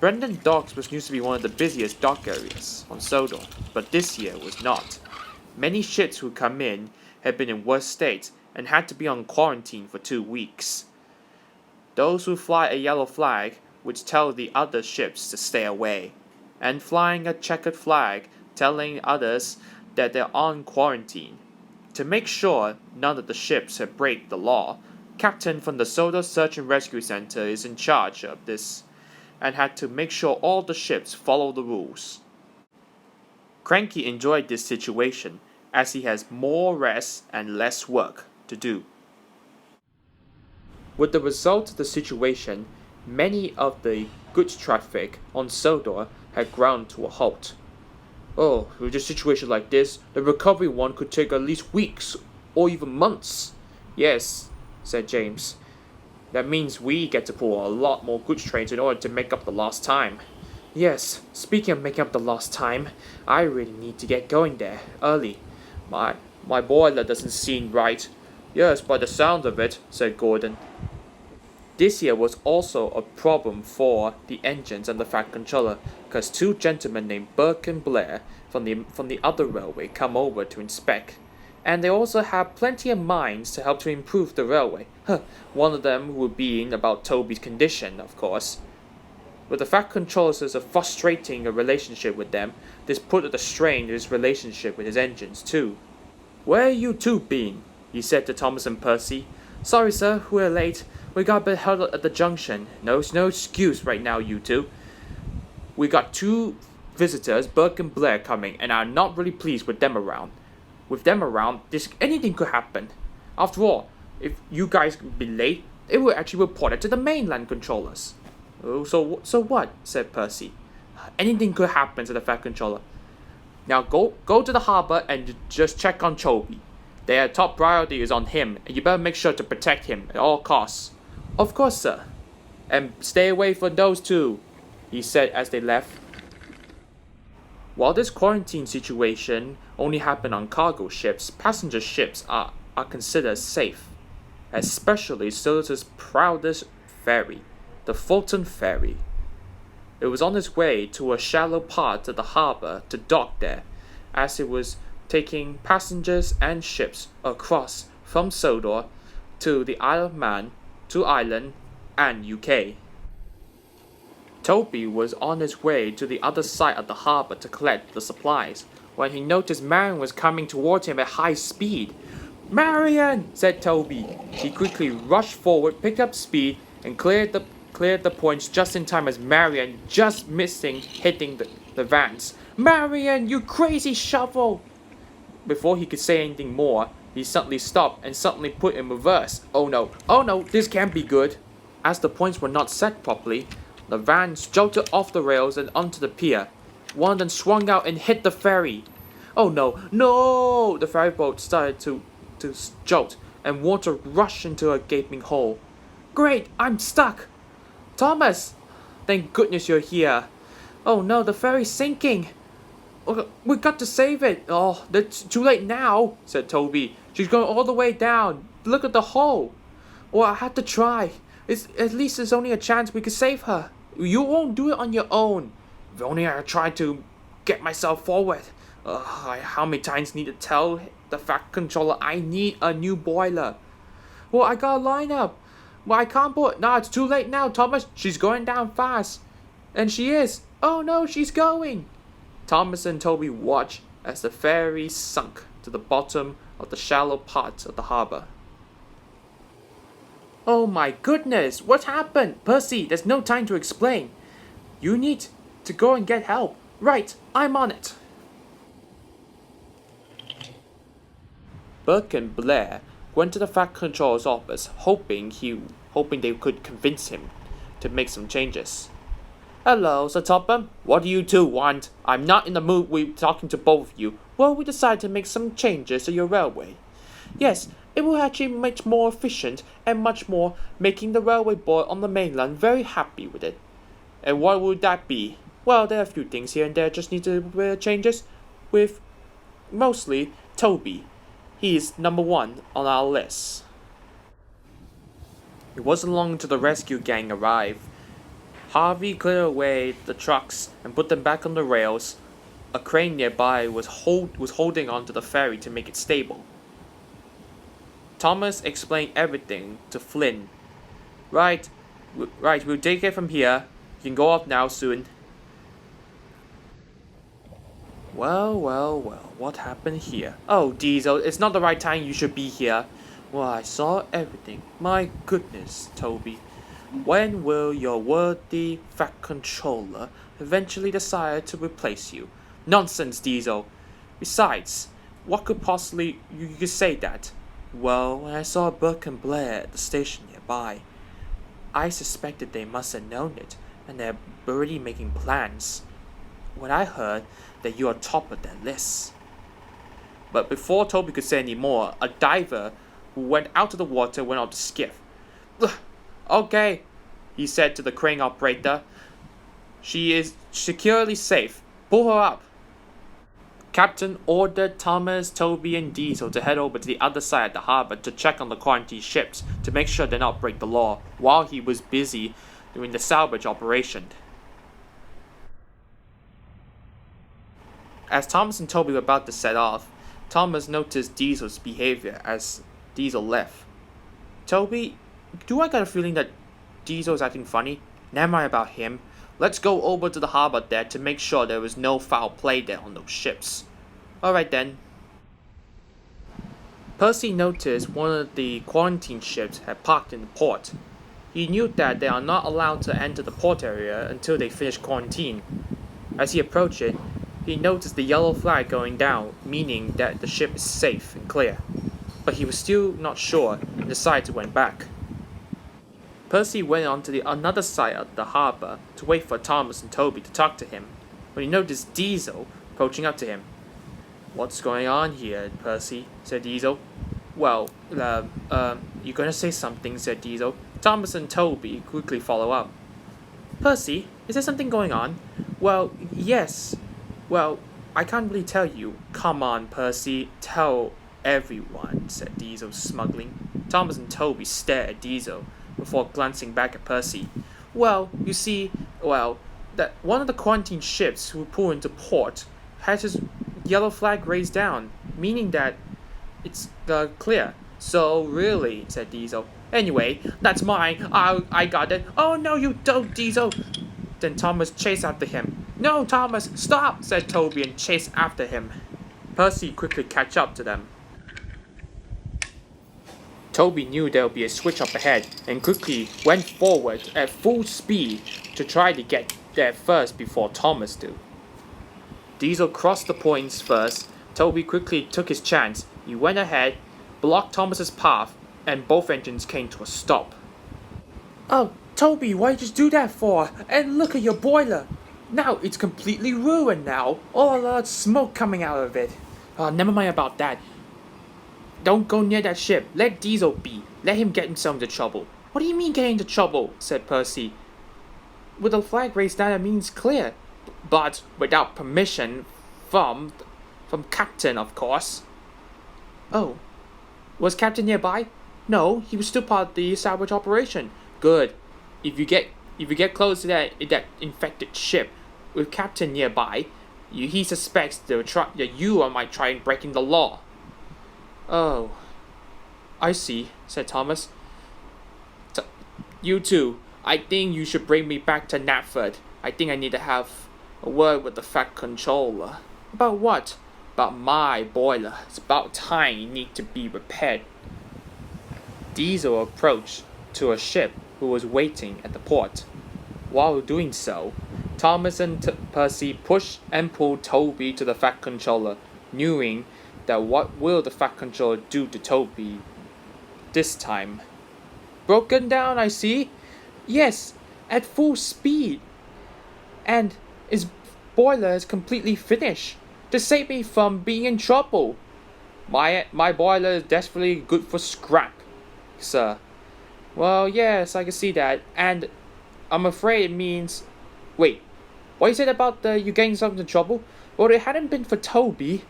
Brendan Docks was used to be one of the busiest dock areas on Sodor, but this year was not. Many ships who come in had been in worse state and had to be on quarantine for 2 weeks. Those who fly a yellow flag would tell the other ships to stay away, and flying a checkered flag telling others that they're on quarantine. To make sure none of the ships had break the law, Captain from the Sodor Search and Rescue Center is in charge of this, and had to make sure all the ships follow the rules. Cranky enjoyed this situation, as he has more rest and less work to do. With the result of the situation, many of the goods traffic on Sodor had ground to a halt. Oh, with a situation like this, the recovery one could take at least weeks or even months. Yes, said James. That means we get to pull a lot more goods trains in order to make up the lost time. Yes, speaking of making up the lost time, I really need to get going there early. My boiler doesn't seem right. Yes, by the sound of it, said Gordon. This year was also a problem for the engines and the Fat Controller, because 2 gentlemen named Burke and Blair from the other railway come over to inspect. And they also have plenty of minds to help to improve the railway. One of them would be about Toby's condition, of course. With the Fat Controllers as a frustrating relationship with them, this put a strain to his relationship with his engines too. Where you two been? He said to Thomas and Percy. Sorry sir, we're late. We got a bit held up at the junction. No excuse right now, you two. We got 2 visitors, Burke and Blair, coming, and I'm not really pleased with them around. With them around, anything could happen. After all, if you guys be late, it will actually report it to the mainland controllers. Oh, so what? Said Percy. Anything could happen, said the Fat Controller. Now go to the harbor and just check on Toby. Their top priority is on him, and you better make sure to protect him at all costs. Of course, sir. And stay away from those 2, he said as they left. While this quarantine situation only happened on cargo ships, passenger ships are considered safe, especially Sodor's proudest ferry, the Fulton Ferry. It was on its way to a shallow part of the harbor to dock there, as it was taking passengers and ships across from Sodor to the Isle of Man, to Ireland, and UK. Toby was on his way to the other side of the harbor to collect the supplies, when he noticed Marion was coming towards him at high speed. Marion! Said Toby. He quickly rushed forward, picked up speed, and cleared the points just in time as Marion just missing hitting the vans. Marion, you crazy shovel! Before he could say anything more, he suddenly stopped and suddenly put in reverse. Oh no, this can't be good. As the points were not set properly, the vans jolted off the rails and onto the pier. One of them swung out and hit the ferry. Oh no! The ferry boat started to jolt, and water rushed into a gaping hole. Great, I'm stuck! Thomas! Thank goodness you're here. Oh no, the ferry's sinking. We got to save it. Oh, it's too late now, said Toby. She's going all the way down. Look at the hole. Well, I had to try. At least there's only a chance we could save her. You won't do it on your own. If only I tried to get myself forward. How many times need to tell the Fat Controller I need a new boiler? Well, I got a lineup. Well, I can't put. No, it's too late now, Thomas. She's going down fast. And she is. Oh no, she's going. Thomas and Toby watched as the ferry sunk to the bottom of the shallow part of the harbor. Oh my goodness, what happened? Percy, there's no time to explain. You need to go and get help. Right, I'm on it. Burke and Blair went to the Fat Controller's office, hoping they could convince him to make some changes. Hello, Sir Topham. What do you two want? I'm not in the mood with talking to both of you. Well, we decided to make some changes to your railway. Yes, it will actually be much more efficient and much more, making the railway board on the mainland very happy with it. And what would that be? Well, there are a few things here and there just need to be changes, with mostly Toby. He is number 1 on our list. It wasn't long until the rescue gang arrived. Harvey cleared away the trucks and put them back on the rails. A crane nearby was holding onto the ferry to make it stable. Thomas explained everything to Flynn. Right, we'll take it from here. You can go off now soon. Well, what happened here? Oh, Diesel, it's not the right time you should be here. Well, I saw everything. My goodness, Toby. When will your worthy Fat Controller eventually decide to replace you? Nonsense, Diesel. Besides, what could possibly you could say that? Well, when I saw Burke and Blair at the station nearby, I suspected they must have known it, and they're already making plans. When I heard that you are top of their list. But before Toby could say any more, a diver who went out of the water went off the skiff. Okay, he said to the crane operator. She is securely safe. Pull her up. Captain ordered Thomas, Toby, and Diesel to head over to the other side of the harbor to check on the quarantine ships to make sure they not break the law while he was busy doing the salvage operation. As Thomas and Toby were about to set off, Thomas noticed Diesel's behavior as Diesel left. Toby, do I got a feeling that Diesel's acting funny? Never mind about him. Let's go over to the harbor deck to make sure there was no foul play there on those ships. Alright then. Percy noticed one of the quarantine ships had parked in the port. He knew that they are not allowed to enter the port area until they finish quarantine. As he approached it, he noticed the yellow flag going down, meaning that the ship is safe and clear. But he was still not sure and decided to went back. Percy went on to the another side of the harbor to wait for Thomas and Toby to talk to him, when he noticed Diesel approaching up to him. What's going on here, Percy? Said Diesel. Well, you gonna say something? Said Diesel. Thomas and Toby quickly follow up. Percy, is there something going on? Well, yes. Well, I can't really tell you. Come on, Percy, tell everyone, said Diesel, smuggling. Thomas and Toby stared at Diesel before glancing back at Percy. Well, you see, that one of the quarantine ships who pulled into port has his yellow flag raised down, meaning that it's clear. So really, said Diesel. Anyway, that's mine. I got it. Oh no, you don't, Diesel. Then Thomas chased after him. No, Thomas, stop, said Toby and chased after him. Percy quickly catch up to them. Toby knew there would be a switch up ahead and quickly went forward at full speed to try to get there first before Thomas did. Diesel crossed the points first. Toby quickly took his chance. He went ahead, blocked Thomas's path, and both engines came to a stop. Oh, Toby, why'd you do that for? And look at your boiler. Now it's completely ruined now. All a lot of smoke coming out of it. Never mind about that. Don't go near that ship. Let Diesel be. Let him get himself into trouble. What do you mean getting into trouble? Said Percy. With the flag raised down, it means clear. But without permission from Captain, of course. Oh. Was Captain nearby? No, he was still part of the salvage operation. Good. If you get close to that infected ship with Captain nearby, he suspects that you might try and breaking the law. Oh, I see, said Thomas. You two, I think you should bring me back to Knapford. I think I need to have a word with the Fat Controller. About what? About my boiler. It's about time it need to be repaired. Diesel approached to a ship who was waiting at the port. While doing so, Thomas and Percy pushed and pulled Toby to the Fat Controller, knowing that what will the Fat Controller do to Toby this time? Broken down, I see. Yes, at full speed. And his boiler is completely finished to save me from being in trouble. My boiler is desperately good for scrap, sir. Well, yes, I can see that. And I'm afraid it means... Wait, what you said about you getting yourself into trouble? Well, if it hadn't been for Toby,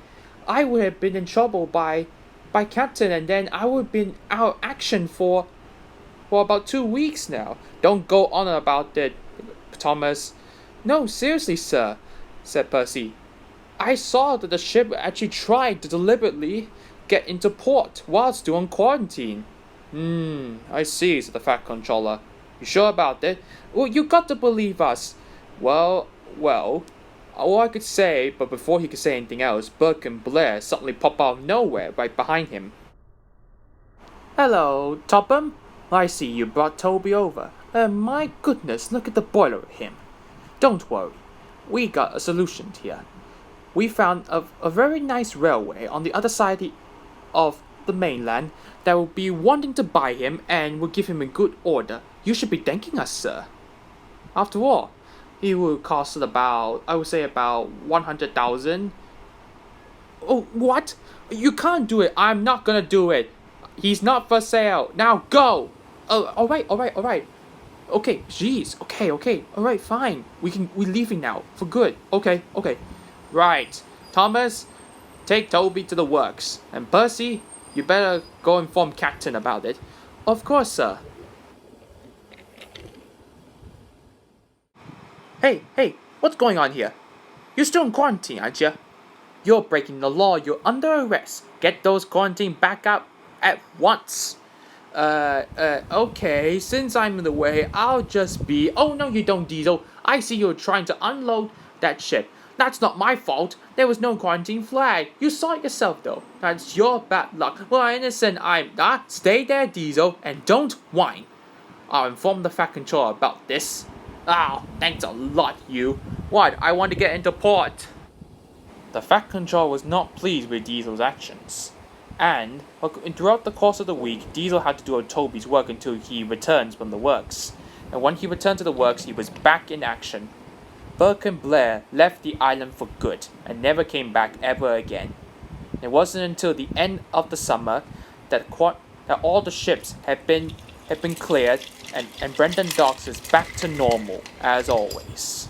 I would have been in trouble by Captain, and then I would have been out of action for about 2 weeks now. Don't go on about it. Thomas. No, seriously, sir, said Percy. I saw that the ship actually tried to deliberately get into port while still on quarantine. I see, said the Fat Controller. You sure about it? Well, you got to believe us. Well, all I could say, but before he could say anything else, Burke and Blair suddenly pop out of nowhere right behind him. Hello, Topham. I see you brought Toby over. My goodness, look at the boiler of him. Don't worry. We got a solution here. We found a very nice railway on the other side of the mainland that will be wanting to buy him and will give him a good order. You should be thanking us, sir. After all, he will cost about 100,000. Oh, what? You can't do it. I'm not gonna do it. He's not for sale. Now go. Oh, all right. Okay, jeez. Okay. All right, fine. We're leaving now for good. Okay. Right, Thomas, take Toby to the works, and Percy, you better go inform Captain about it. Of course, sir. Hey, what's going on here? You're still in quarantine, aren't you? You're breaking the law. You're under arrest. Get those quarantine back up at once. Okay, since I'm in the way, I'll just be... Oh, no, you don't, Diesel. I see you're trying to unload that ship. That's not my fault. There was no quarantine flag. You saw it yourself, though. That's your bad luck. Well, innocent I'm not. Stay there, Diesel, and don't whine. I'll inform the Fat Controller about this. Oh, thanks a lot, you. What? I want to get into port. The Fat Controller was not pleased with Diesel's actions. And throughout the course of the week, Diesel had to do Toby's work until he returns from the works. And when he returned to the works, he was back in action. Burke and Blair left the island for good and never came back ever again. It wasn't until the end of the summer that all the ships had been cleared and Brendan Docks is back to normal as always.